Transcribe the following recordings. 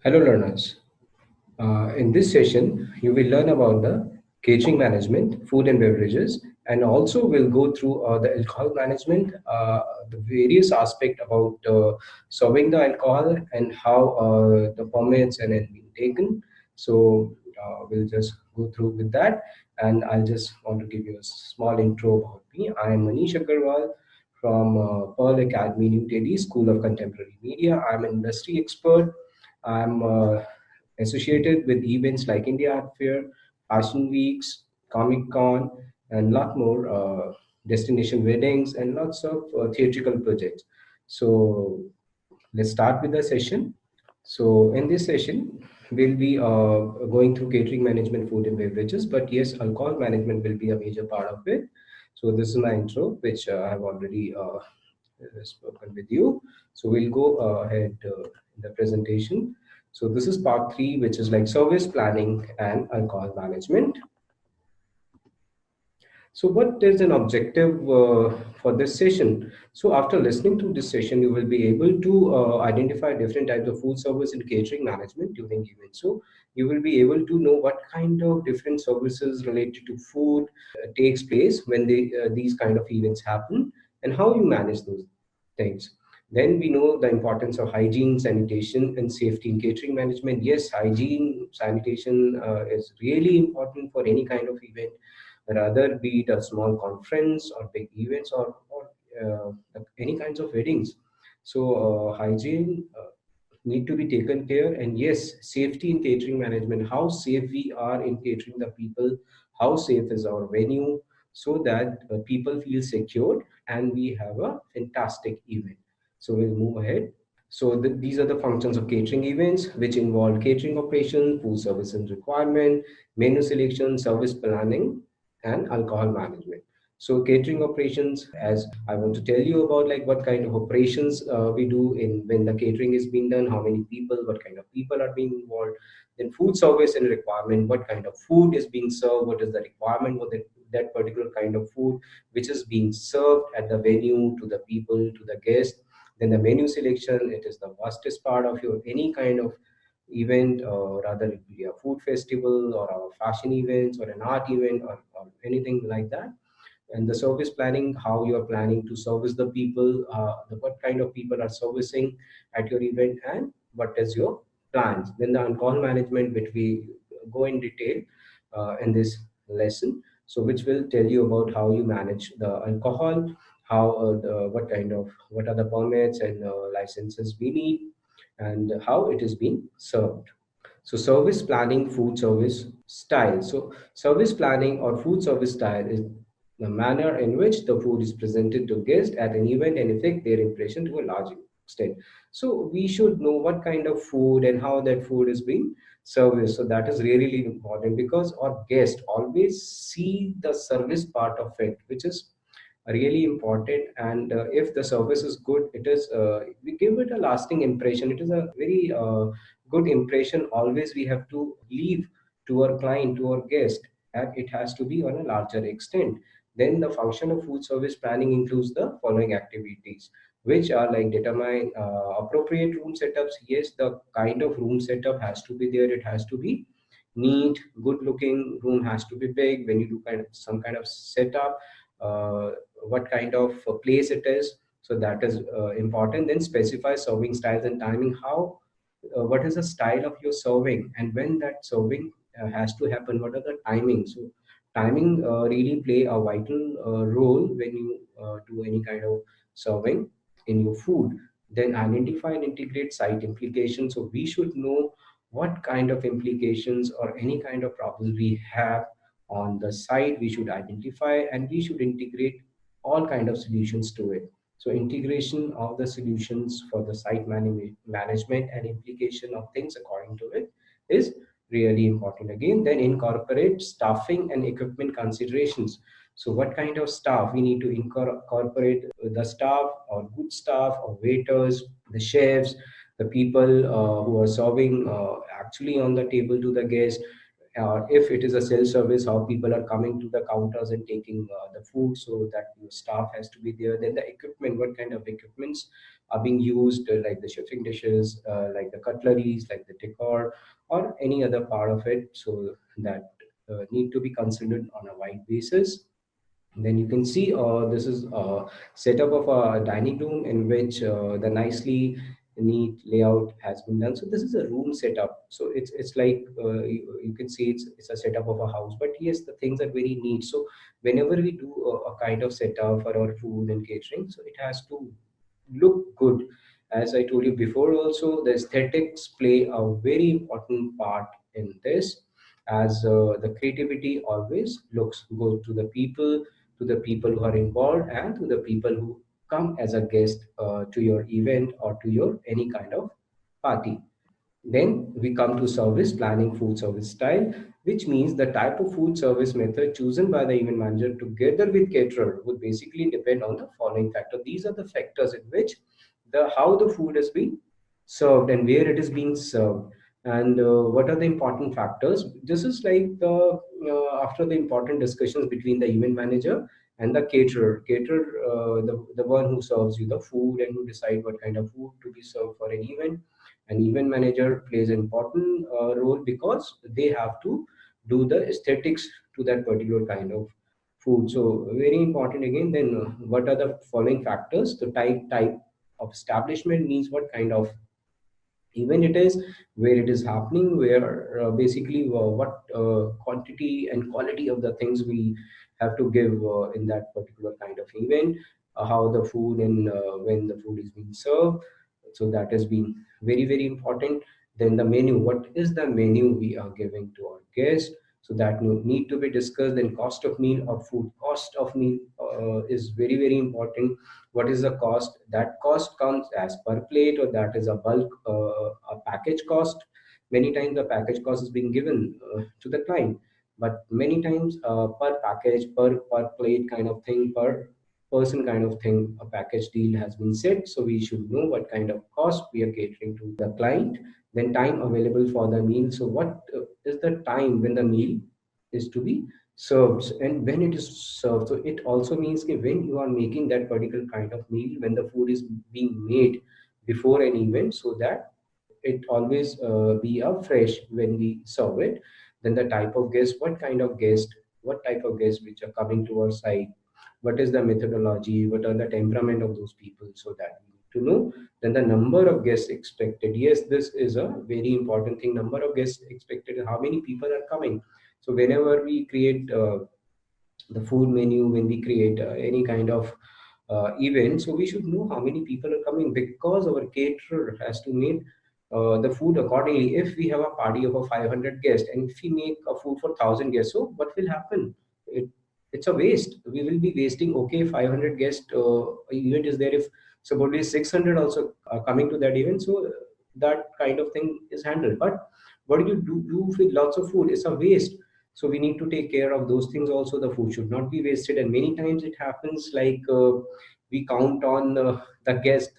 Hello learners. In this session, you will learn about the catering management, food and beverages, and also we'll go through the alcohol management, the various aspect about serving the alcohol and how the permits and it being taken. So we'll just go through with that, and I'll just want to give you a small intro about me. I am Maneesh from Pearl Academy, New Delhi School of Contemporary Media. I'm an industry expert. I'm associated with events like India Art Fair, Fashion Weeks, Comic Con, and lot more destination weddings and lots of theatrical projects. So let's start with the session. So in this session, we'll be going through catering management, food and beverages, but yes, alcohol management will be a major part of it. So this is my intro, which I have already spoken with you. So we'll go ahead in the presentation. So this is part 3, which is like service planning and alcohol management. So what is an objective for this session? So after listening to this session, you will be able to identify different types of food service and catering management during events. So you will be able to know what kind of different services related to food takes place when these kind of events happen and how you manage those things. Then we know the importance of hygiene, sanitation, and safety in catering management. Yes, hygiene, sanitation is really important for any kind of event, rather be it a small conference or big events or any kinds of weddings. So hygiene need to be taken care, and yes, safety in catering management, how safe we are in catering the people, how safe is our venue, so that people feel secured and we have a fantastic event. So we'll move ahead. So these are the functions of catering events, which involve catering operations, food service and requirement, menu selection, service planning, and alcohol management. So catering operations, as I want to tell you about like what kind of operations we do in when the catering is being done, how many people, what kind of people are being involved. Then food service and requirement, what kind of food is being served, what is the requirement for that particular kind of food, which is being served at the venue to the people, to the guests. Then the menu selection, it is the vastest part of your any kind of event, or rather it be a food festival or a fashion events or an art event or anything like that. And the service planning, how you are planning to service the people, what kind of people are servicing at your event, and what is your plans. Then the alcohol management, which we go in detail in this lesson, so which will tell you about how you manage the alcohol, how what are the permits and licenses we need, and how it is being served. So service planning, food service style. So service planning or food service style is the manner in which the food is presented to guests at an event and affect their impression to a large extent. So we should know what kind of food and how that food is being serviced. So that is really important, because our guests always see the service part of it, which is really important. And if the service is good, it is we give it a lasting impression. It is a very good impression always we have to leave to our client, to our guest, and it has to be on a larger extent. Then the function of food service planning includes the following activities, which are like determine appropriate room setups. Yes, the kind of room setup has to be there. It has to be neat, good looking. Room has to be big. When you do some kind of setup, what kind of place it is, so that is important. Then specify serving styles and timing, how what is the style of your serving, and when that serving has to happen, what are the timings. So timing really play a vital role when you do any kind of serving in your food. Then identify and integrate site implications. So we should know what kind of implications or any kind of problems we have on the site. We should identify and we should integrate all kind of solutions to it. So integration of the solutions for the site management and implication of things according to it is really important. Again, then incorporate staffing and equipment considerations. So what kind of staff we need to incorporate, the staff or good staff or waiters, the chefs, the people who are serving actually on the table to the guest. if it is a self-service, how people are coming to the counters and taking the food, so that your staff has to be there. Then the equipment, what kind of equipments are being used, like the chefing dishes, like the cutleries, like the decor, or any other part of it, so that need to be considered on a wide basis. Then you can see this is a setup of a dining room in which the nicely neat layout has been done. So this is a room setup. So it's like you can see it's a setup of a house. But yes, the things are very neat. So whenever we do a kind of setup for our food and catering, so it has to look good. As I told you before, also the aesthetics play a very important part in this, as the creativity always looks good to the people who are involved, and to the people who come as a guest to your event or to your any kind of party. Then we come to service planning, food service style, which means the type of food service method chosen by the event manager together with caterer would basically depend on the following factor. These are the factors in which the how the food is being served and where it is being served, and what are the important factors. This is like the after the important discussions between the event manager and the caterer, the one who serves you the food and who decide what kind of food to be served for an event. An event manager plays an important role because they have to do the aesthetics to that particular kind of food. So very important again. Then what are the following factors? The type of establishment means what kind of event it is, where it is happening, where basically what quantity and quality of the things we have to give in that particular kind of event, how the food and when the food is being served. So that has been very very important. Then the menu, what is the menu we are giving to our guests, so that need to be discussed. Then cost of meal or food cost of meal is very very important. What is the cost? That cost comes as per plate, or that is a bulk a package cost. Many times the package cost is being given to the client, but many times per package, per plate kind of thing, per person kind of thing, a package deal has been set. So we should know what kind of cost we are catering to the client. Then time available for the meal. So what is the time when the meal is to be served and when it is served. So it also means that when you are making that particular kind of meal, when the food is being made before an event, so that it always be a fresh when we serve it. Then the type of guest, what type of guests which are coming to our site, what is the methodology, what are the temperament of those people, so that we need to know. Then the number of guests expected. Yes, this is a very important thing. Number of guests expected, how many people are coming. So whenever we create the food menu, when we create any kind of event, so we should know how many people are coming, because our caterer has to make the food accordingly. If we have a party of a 500 guests and if we make a food for 1000 guests, so what will happen? It's a waste. We will be wasting. Okay, 500 guest event is there. If supposedly 600 also are coming to that event, so that kind of thing is handled. But what do with lots of food? It's a waste. So we need to take care of those things also. The food should not be wasted, and many times it happens like we count on the guest,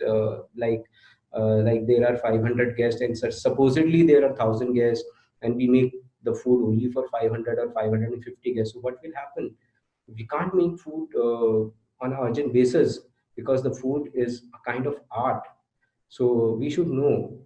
like there are 500 guests and supposedly there are 1000 guests, and we make the food only for 500 or 550 guests. So what will happen? We can't make food on an urgent basis, because the food is a kind of art. So we should know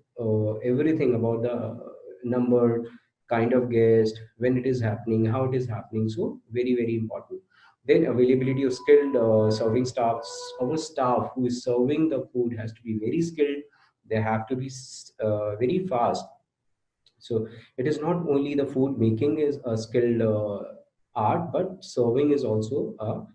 everything about the number, kind of guest, when it is happening, how it is happening. So very very important. Then availability of skilled serving staffs. Our staff who is serving the food has to be very skilled. They have to be very fast. So it is not only the food making is a skilled art, but serving is also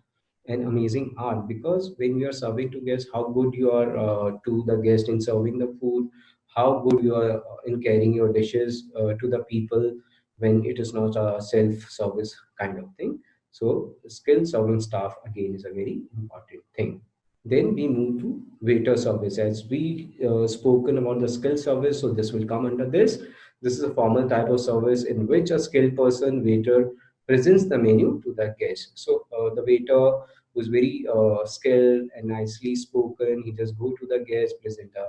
an amazing art, because when you are serving to guests, how good you are to the guest in serving the food, how good you are in carrying your dishes to the people when it is not a self-service kind of thing. So skilled serving staff again is a very important thing. Then we move to waiter service. As we spoken about the skill service, so this will come under this. This is a formal type of service in which a skilled person, waiter, presents the menu to the guest. So the waiter who's very skilled and nicely spoken, he just go to the guest, present a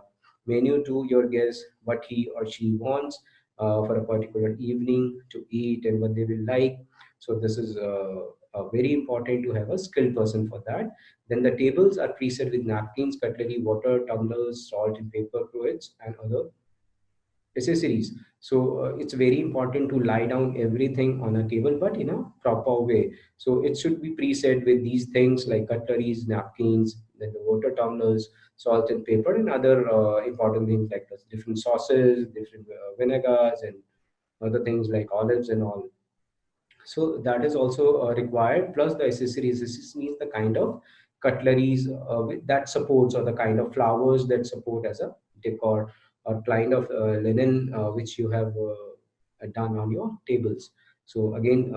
menu to your guest, what he or she wants. for a particular evening to eat and what they will like. So this is very important to have a skilled person for that. Then the tables are preset with napkins, cutlery, water, tumblers, salt and paper cruets, and other accessories. So it's very important to lie down everything on a table, but in a proper way. So it should be preset with these things like cutleries, napkins, then the water tumblers, salt and pepper, and other important things like the different sauces, different vinegars, and other things like olives and all. So that is also required. Plus the accessories. This means the kind of cutleries that supports, or the kind of flowers that support as a decor, or kind of linen which you have done on your tables. So again,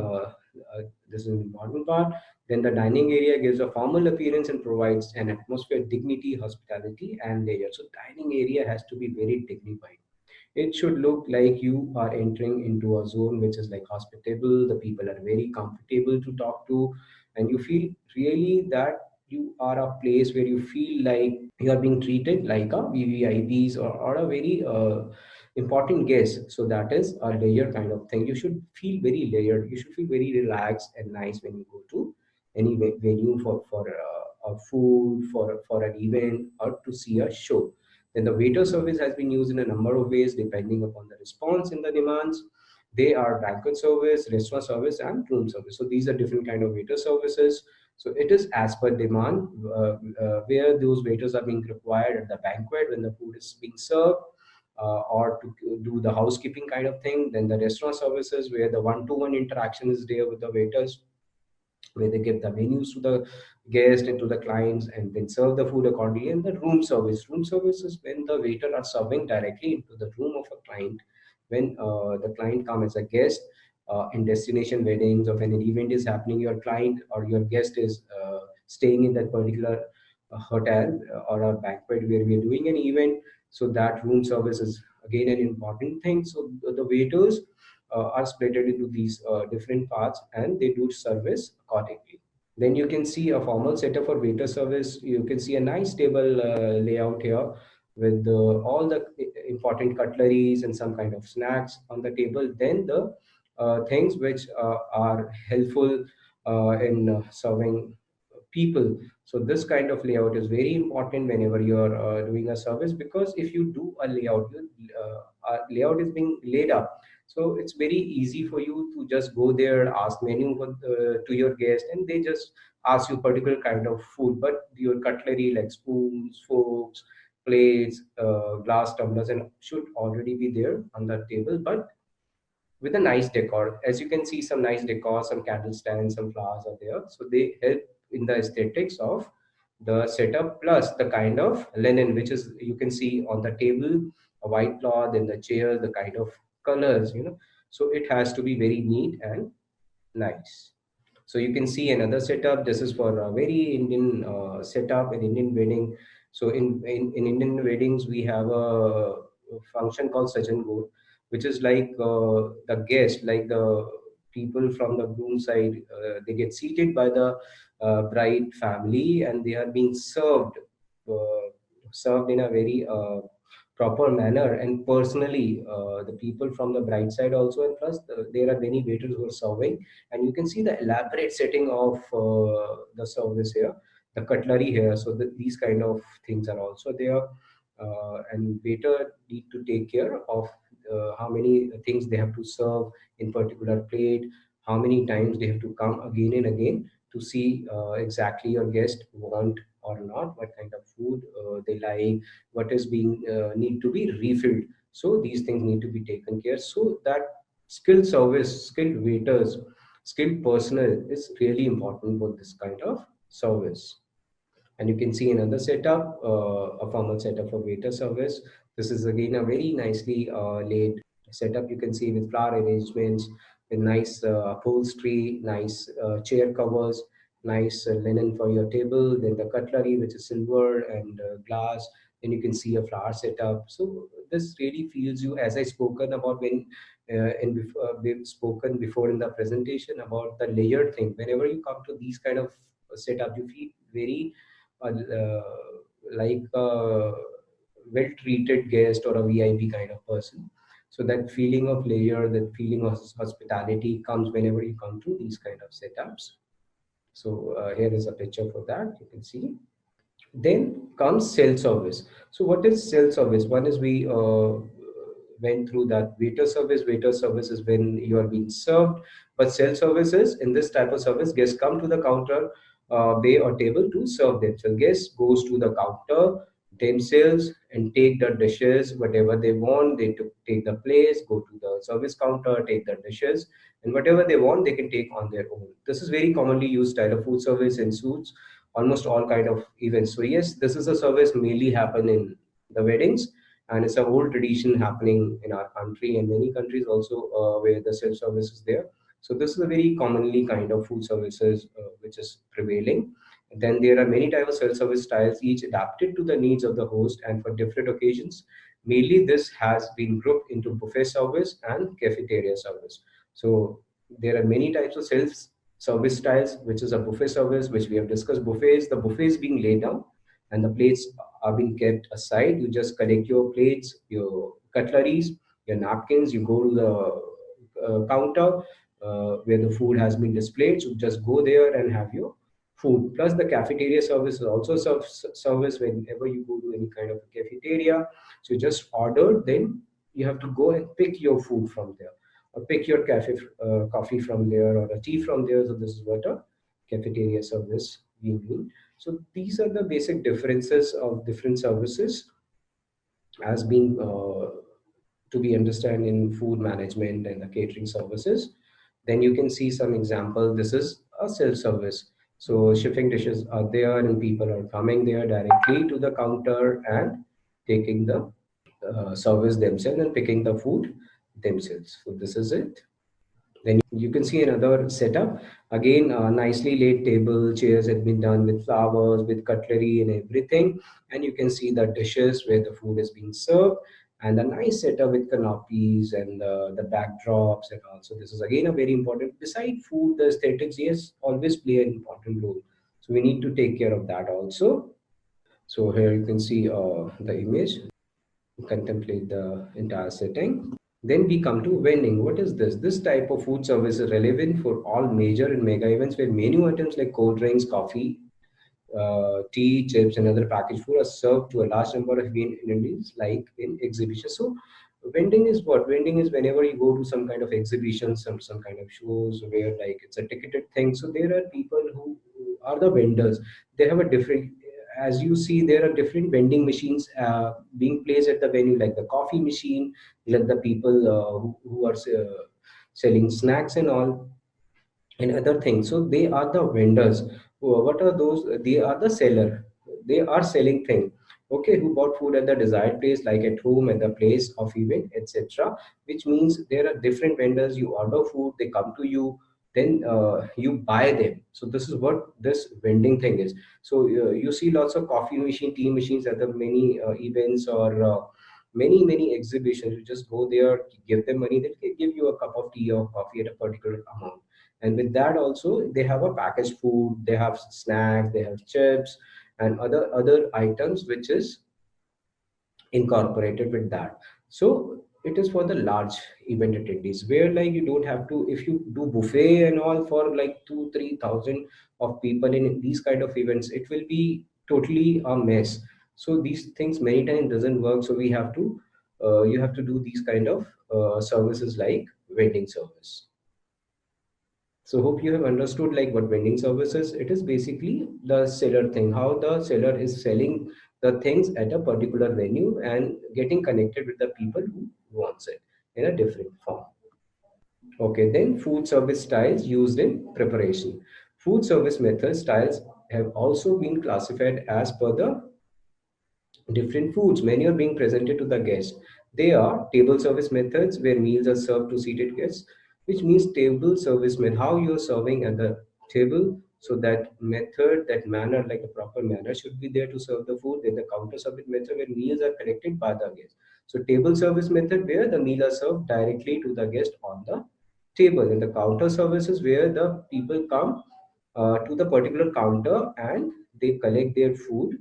this is an important part. Then the dining area gives a formal appearance and provides an atmosphere, dignity, hospitality, and leisure. So dining area has to be very dignified. It should look like you are entering into a zone which is like hospitable. The people are very comfortable to talk to, and you feel really that you are a place where you feel like you are being treated like a VVIPs, or a very important guest. So that is a layer kind of thing. You should feel very layered. You should feel very relaxed and nice when you go to any venue for a food, for an event, or to see a show. Then the waiter service has been used in a number of ways depending upon the response in the demands. They are banquet service, restaurant service, and room service. So these are different kind of waiter services. So it is as per demand, where those waiters are being required at the banquet when the food is being served, or to do the housekeeping kind of thing. Then the restaurant services, where the one-to-one interaction is there with the waiters, where they give the menus to the guest and to the clients and then serve the food accordingly. And the room service is when the waiter are serving directly into the room of a client, when the client come as a guest in destination weddings, or when an event is happening, your client or your guest is staying in that particular hotel or a banquet where we are doing an event. So that room service is again an important thing. So the waiters are split into these different parts, and they do service accordingly. Then you can see a formal setup for waiter service. You can see a nice table layout here with all the important cutleries and some kind of snacks on the table. Then the things which are helpful in serving people. So this kind of layout is very important whenever you're doing a service, because if you do a layout, layout is being laid up, so it's very easy for you to just go there, ask menu to your guest, and they just ask you particular kind of food. But your cutlery like spoons, forks, plates, glass tumblers, and should already be there on the table, but with a nice decor. As you can see, some nice decor, some candle stands, some flowers are there. So they help in the aesthetics of the setup, plus the kind of linen which is you can see on the table, a white cloth, and the chair, the kind of colors. So it has to be very neat and nice. So you can see another setup. This is for a very Indian setup, an Indian wedding. So in Indian weddings, we have a function called Sajan, which is like the guest, like the people from the groom side, they get seated by the bride family, and they are being served in a very proper manner, and personally the people from the bride side also, and plus there are many waiters who are serving, and you can see the elaborate setting of the service here, the cutlery here. So these kind of things are also there, and waiter need to take care of how many things they have to serve in particular plate, how many times they have to come again and again to see exactly your guest want or not, what kind of food they like, what is being need to be refilled. So these things need to be taken care, so that skilled service, skilled waiters, skilled personnel is really important for this kind of service. And you can see another setup, a formal setup for waiter service. This is again a very nicely laid setup. You can see with flower arrangements, with nice upholstery, nice chair covers, nice linen for your table, then the cutlery which is silver and glass. Then you can see a flower setup. So this really feels you, as I spoken about when we've spoken before in the presentation about the layered thing. Whenever you come to these kind of setup, you feel very uh, like a well treated guest or a VIP kind of person. So that feeling of layer, that feeling of hospitality comes whenever you come to these kind of setups. So here is a picture for that, you can see. Then comes self-service. So what is self-service? One is we went through that waiter service. Waiter service is when you are being served, but self-service is in this type of service, guests come to the counter, bay or table to serve them. So guests goes to the counter themselves and take the dishes, whatever they want. They take the place, go to the service counter, take the dishes, and whatever they want, they can take on their own. This is very commonly used style of food service in suits, almost all kind of events. So yes, this is a service mainly happen in the weddings, and it's a whole tradition happening in our country and many countries also where the self service is there. So this is a very commonly kind of food services which is prevailing. Then there are many types of self service styles, each adapted to the needs of the host and for different occasions. Mainly, this has been grouped into buffet service and cafeteria service. So there are many types of self service styles, which is a buffet service, which we have discussed. Buffets, the buffet is being laid down and the plates are being kept aside. You just collect your plates, your cutleries, your napkins, you go to the counter where the food has been displayed. So just go there and have your food. Plus the cafeteria service is also service whenever you go to any kind of a cafeteria. So you just order, then you have to go and pick your food from there or pick your coffee from there or a tea from there. So this is what a cafeteria service we mean. So these are the basic differences of different services as being to be understand in food management and the catering services. Then you can see some example. This is a self-service. So shipping dishes are there and people are coming there directly to the counter and taking the service themselves and picking the food themselves. So this is it. Then you can see another setup. Again, nicely laid table, chairs had been done with flowers, with cutlery and everything. And you can see the dishes where the food is being served and a nice setup with canopies and the backdrops and also this is again a very important, beside food, the aesthetics, yes, always play an important role. So we need to take care of that also. So here you can see the image, contemplate the entire setting. Then we come to vending. What is this? This type of food service is relevant for all major and mega events where menu items like cold drinks, coffee, tea, chips, and other packaged food are served to a large number of Indians, like in exhibitions. So, vending is what? Vending is whenever you go to some kind of exhibition, some kind of shows where like it's a ticketed thing. So there are people who are the vendors. They have a different. As you see, there are different vending machines being placed at the venue, like the coffee machine, like the people who are selling snacks and all and other things. So they are the vendors. What are those? They are the seller. They are selling thing. Okay, who bought food at the desired place, like at home, at the place of event, etc. Which means there are different vendors. You order food, they come to you, then you buy them. So this is what this vending thing is. So you see lots of coffee machine, tea machines at the many events or many exhibitions. You just go there, give them money, they give you a cup of tea or coffee at a particular amount, and with that also they have a packaged food, they have snacks, they have chips and other items which is incorporated with that. So it is for the large event attendees where like you don't have to, if you do buffet and all for like 2 3 thousand of people in these kind of events, it will be totally a mess. So these things many times doesn't work. So we have to you have to do these kind of services like vending service. So hope you have understood like what vending service is. It is basically the seller thing, how the seller is selling the things at a particular venue and getting connected with the people who wants it in a different form. Okay, then food service styles used in preparation. Food service method styles have also been classified as per the different foods. Many are being presented to the guest. They are table service methods where meals are served to seated guests, which means table service method, how you're serving at the table. So that method, that manner, like a proper manner should be there to serve the food. Then the counter service method where meals are collected by the guest. So table service method where the meal are served directly to the guest on the table. And the counter services where the people come to the particular counter and they collect their food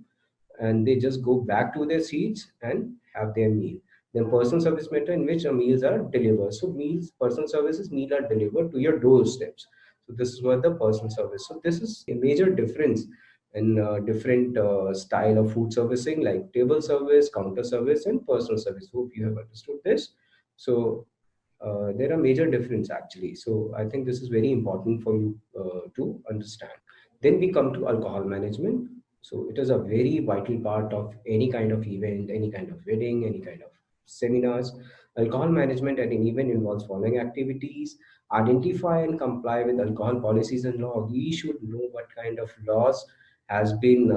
and they just go back to their seats and have their meal. Then personal service method, in which meals are delivered. So meals, personal services, meal are delivered to your doorsteps. So this is what the personal service. So this is a major difference in different style of food servicing, like table service, counter service, and personal service. Hope you have understood this. So there are major difference actually. So I think this is very important for you to understand. Then we come to alcohol management. So it is a very vital part of any kind of event, any kind of wedding, any kind of seminars. Alcohol management at an event involves following activities: identify and comply with alcohol policies and law. We should know what kind of laws has been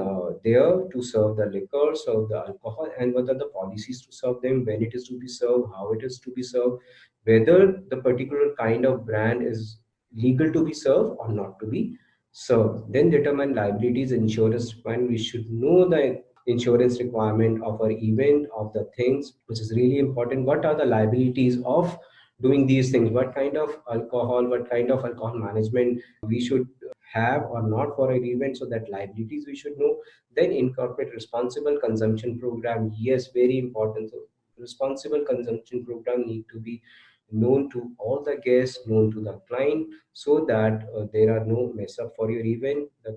there to serve the liquor, serve the alcohol, and what are the policies to serve them, when it is to be served, how it is to be served, whether the particular kind of brand is legal to be served or not to be served. Then determine liabilities, insurance fund. We should know the insurance requirement of our event, of the things, which is really important. What are the liabilities of doing these things? What kind of alcohol, what kind of alcohol management we should have or not for an event, so that liabilities we should know. Then incorporate responsible consumption program. Yes, very important. So responsible consumption program need to be known to all the guests, known to the client, so that there are no mess up for your event. The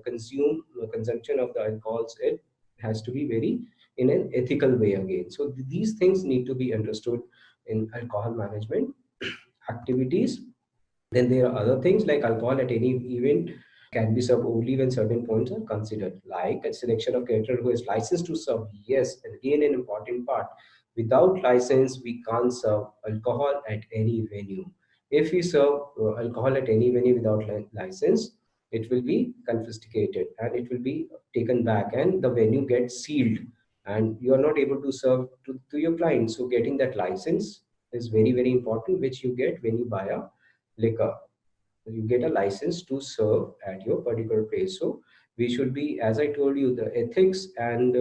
consumption of the alcohols, it has to be very in an ethical way again. So these things need to be understood in alcohol management activities. Then there are other things like alcohol at any event can be served only when certain points are considered, like a selection of caterer who is licensed to serve. Yes, and again an important part. Without license, we can't serve alcohol at any venue. If we serve alcohol at any venue without license, it will be confiscated and it will be taken back, and the venue gets sealed, and you are not able to serve to your clients. So getting that license is very, very important, which you get when you buy a liquor. You get a license to serve at your particular place. So we should be, as I told you, the ethics and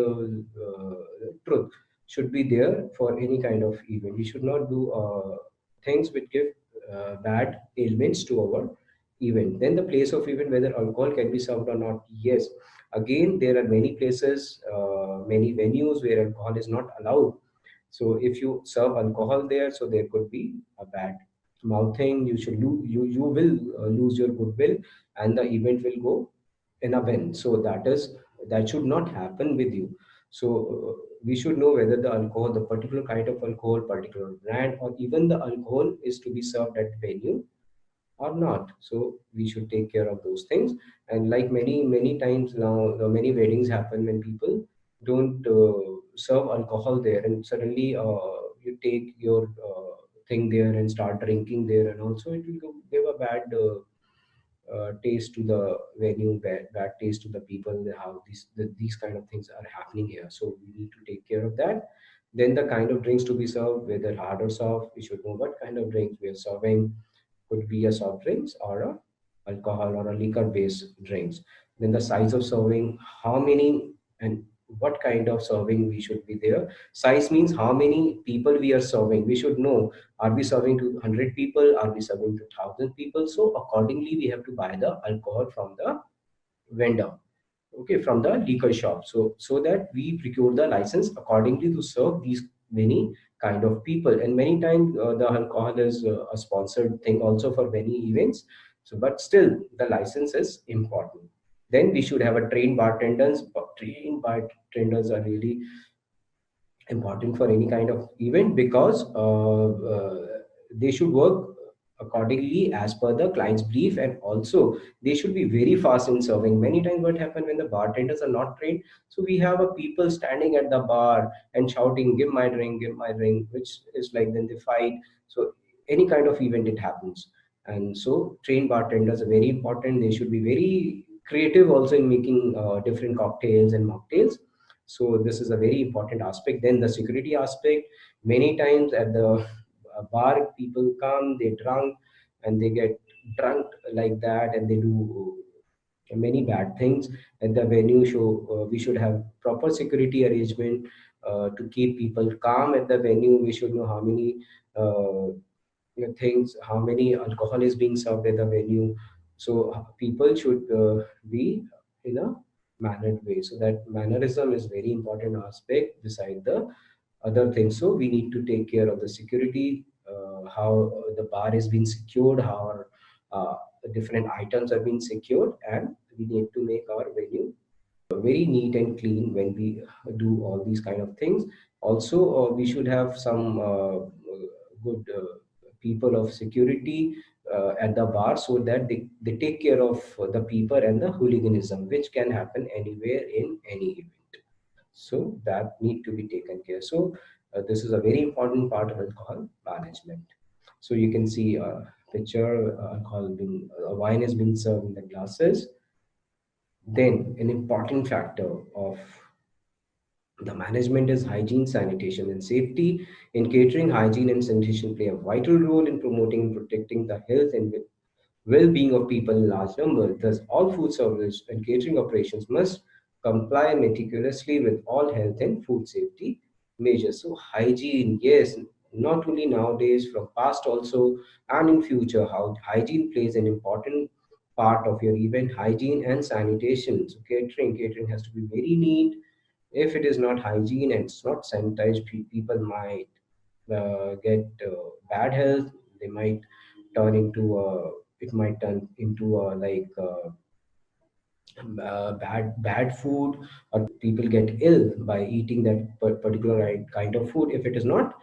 truth should be there for any kind of event. We should not do things which give bad ailments to our event. Then the place of event, whether alcohol can be served or not. Yes, again there are many places, many venues where alcohol is not allowed. So if you serve alcohol there, so there could be a bad mouthing. You should you will lose your goodwill, and the event will go in a bin. So that should not happen with you. So we should know whether the alcohol, the particular kind of alcohol, particular brand, or even the alcohol is to be served at venue or not. So we should take care of those things. And like many times now, many weddings happen when people don't serve alcohol there, and suddenly you take your thing there and start drinking there, and also it will give a bad taste to the venue, bad taste to the people, how these kind of things are happening here. So we need to take care of that. Then the kind of drinks to be served, whether hard or soft, we should know what kind of drinks we are serving. Could be a soft drinks or a alcohol or a liquor based drinks. Then the size of serving, how many and what kind of serving we should be there. Size means how many people we are serving. We should know, are we serving to 100 people, are we serving to 1,000 people. So accordingly we have to buy the alcohol from the vendor, okay, from the liquor shop. So that we procure the license accordingly to serve these many kind of people. And many times the alcohol is a sponsored thing also for many events. So but still the license is important. Then we should have a trained bartenders. Trained bartenders are really important for any kind of event, because they should work accordingly as per the client's brief, and also they should be very fast in serving. Many times what happen when the bartenders are not trained, so we have a people standing at the bar and shouting, give my drink, give my drink, which is like then they fight. So any kind of event it happens. And so trained bartenders are very important. They should be very creative also in making different cocktails and mocktails. So this is a very important aspect. Then the security aspect. Many times at the bar, people come, they drunk, and they get drunk like that, and they do many bad things at the venue. So we should have proper security arrangement to keep people calm at the venue. We should know how many things, how many alcohol is being served at the venue. So people should be in a mannered way. So that mannerism is very important aspect beside the other things. So we need to take care of the security, how the bar is being secured, how the different items are being secured, and we need to make our venue very neat and clean when we do all these kind of things. Also, we should have some good people of security at the bar, so that they take care of the people and the hooliganism, which can happen anywhere in any event. So that need to be taken care. So this is a very important part of alcohol management. So you can see a picture, alcohol being, wine is being served in the glasses. Then an important factor of the management is hygiene, sanitation, and safety. In catering, hygiene and sanitation play a vital role in promoting and protecting the health and well-being of people in large numbers. Thus, all food service and catering operations must comply meticulously with all health and food safety measures. So, hygiene, yes, not only nowadays, from past also, and in future, how hygiene plays an important part of your event. Hygiene and sanitation. So, catering has to be very neat. If it is not hygiene and it's not sanitized, people might get bad health. They might turn into it might turn into bad food, or people get ill by eating that particular kind of food if it is not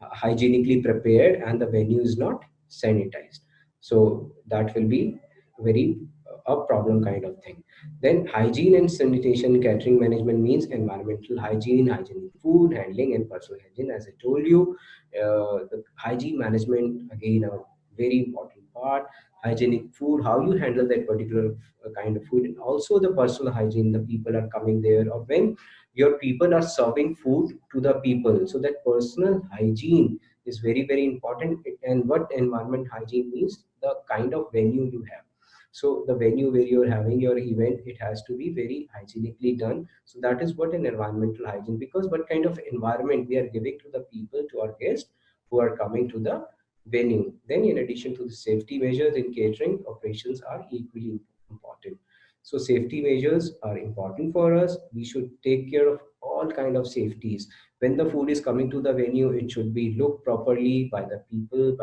hygienically prepared and the venue is not sanitized. So that will be very a problem kind of thing. Then hygiene and sanitation catering management means environmental hygiene, hygienic food handling, and personal hygiene. As I told you, the hygiene management again a very important part. Hygienic food, how you handle that particular kind of food, and also the personal hygiene. The people are coming there, or when your people are serving food to the people, so that personal hygiene is very very important. And what environment hygiene means, the kind of venue you have. So the venue where you're having your event, it has to be very hygienically done. So that is what an environmental hygiene, because what kind of environment we are giving to the people, to our guests who are coming to the venue. Then in addition to the safety measures in catering operations are equally important. So safety measures are important for us. We should take care of all kind of safeties. When the food is coming to the venue, it should be looked properly by the people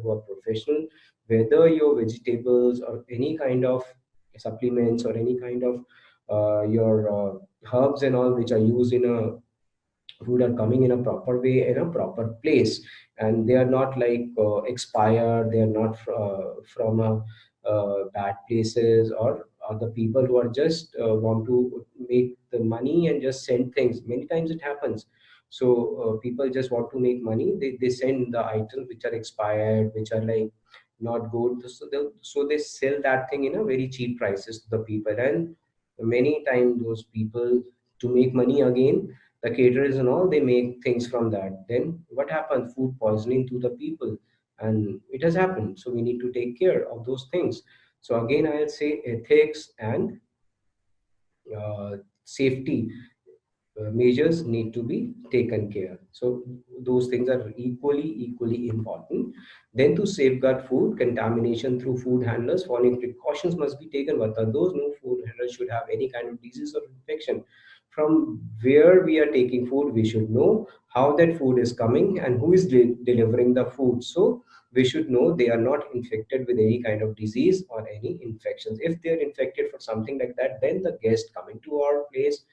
who are professional. Whether your vegetables or any kind of supplements or any kind of your herbs and all which are used in a food are coming in a proper way in a proper place, and they are not expired, they are not from bad places, or the people who are just want to make the money and just send things. Many times it happens. So people just want to make money, they send the items which are expired, which are like not good. So they sell that thing in a very cheap prices to the people, and many times those people, to make money again, the caterers and all, they make things from that. Then what happens? Food poisoning to the people, and it has happened. So we need to take care of those things. So again, I'll say ethics and safety measures need to be taken care. So those things are equally important. Then to safeguard food contamination through food handlers, following precautions must be taken. But those no food handlers should have any kind of disease or infection. From where we are taking food, we should know how that food is coming and who is delivering the food. So we should know they are not infected with any kind of disease or any infections. If they are infected for something like that, then the guest coming to our place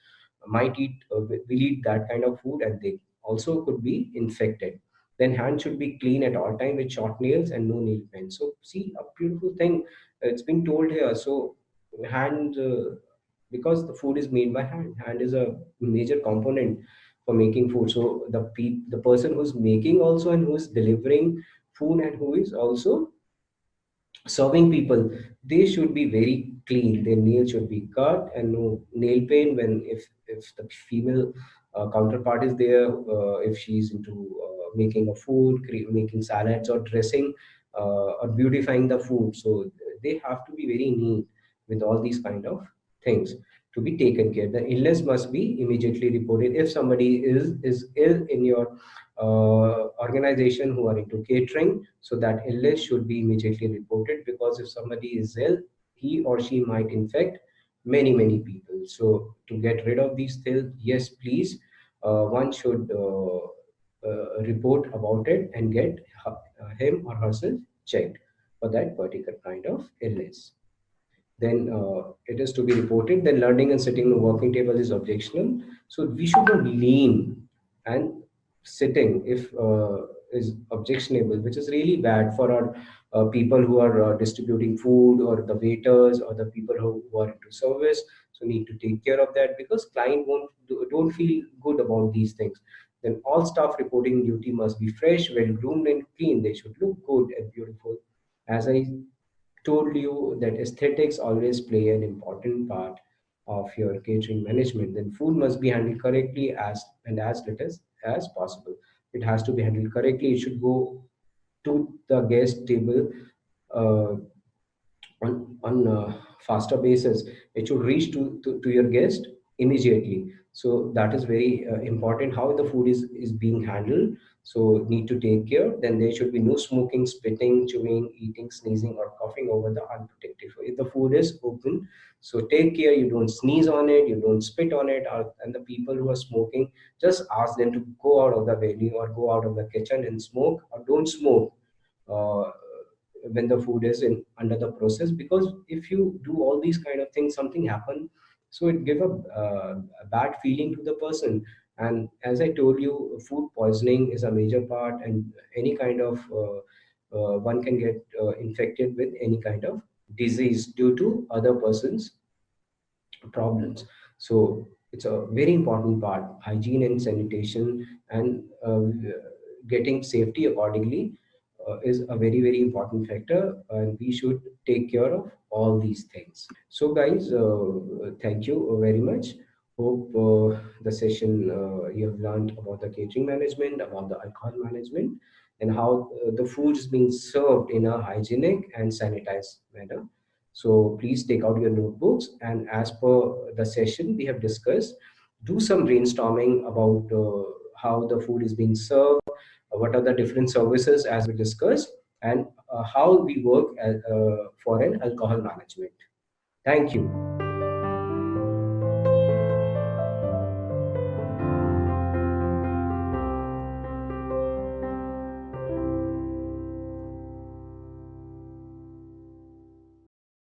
might eat will eat that kind of food, and they also could be infected. Then hands should be clean at all time with short nails and no nail pen. So see, a beautiful thing, it's been told here. So hand, because the food is made by hand is a major component for making food. So the person who's making also, and who is delivering food, and who is also serving people, they should be very clean. Their nails should be cut and no nail paint. When if the female counterpart is there, if she's into making a food, making salads or dressing, or beautifying the food, so they have to be very neat with all these kind of things to be taken care. The illness must be immediately reported. If somebody is ill in your organization who are into catering, so that illness should be immediately reported, because if somebody is ill, he or she might infect many people. So to get rid of these things, yes please, one should report about it and get him or herself checked for that particular kind of illness. Then it is to be reported. Then learning and sitting on the working table is objectionable. So we should not lean, and sitting if is objectionable, which is really bad for our people who are distributing food, or the waiters, or the people who are into service. So need to take care of that, because client don't feel good about these things. Then all staff reporting duty must be fresh, well groomed and clean. They should look good and beautiful. As I told you that aesthetics always play an important part of your catering management, then food must be handled correctly as little as possible. It has to be handled correctly. It should go to the guest table uh, on faster basis. It should reach to your guest immediately. So that is very important, how the food is being handled. So need to take care. Then there should be no smoking, spitting, chewing, eating, sneezing, or coughing over the unprotected food. If the food is open, so take care you don't sneeze on it, you don't spit on it. And the people who are smoking, just ask them to go out of the venue or go out of the kitchen and smoke, or don't smoke uh, when the food is in under the process. Because if you do all these kind of things, something happen, so it give a bad feeling to the person. And as I told you, food poisoning is a major part, and any kind of one can get infected with any kind of disease due to other person's problems. So it's a very important part, hygiene and sanitation, and getting safety accordingly is a very very important factor, and we should take care of all these things. So guys, thank you very much. Hope the session you have learned about the catering management, about the alcohol management, and how the food is being served in a hygienic and sanitized manner. So please take out your notebooks, and as per the session we have discussed, do some brainstorming about how the food is being served, what are the different services as we discussed, and how we work for an alcohol management. Thank you.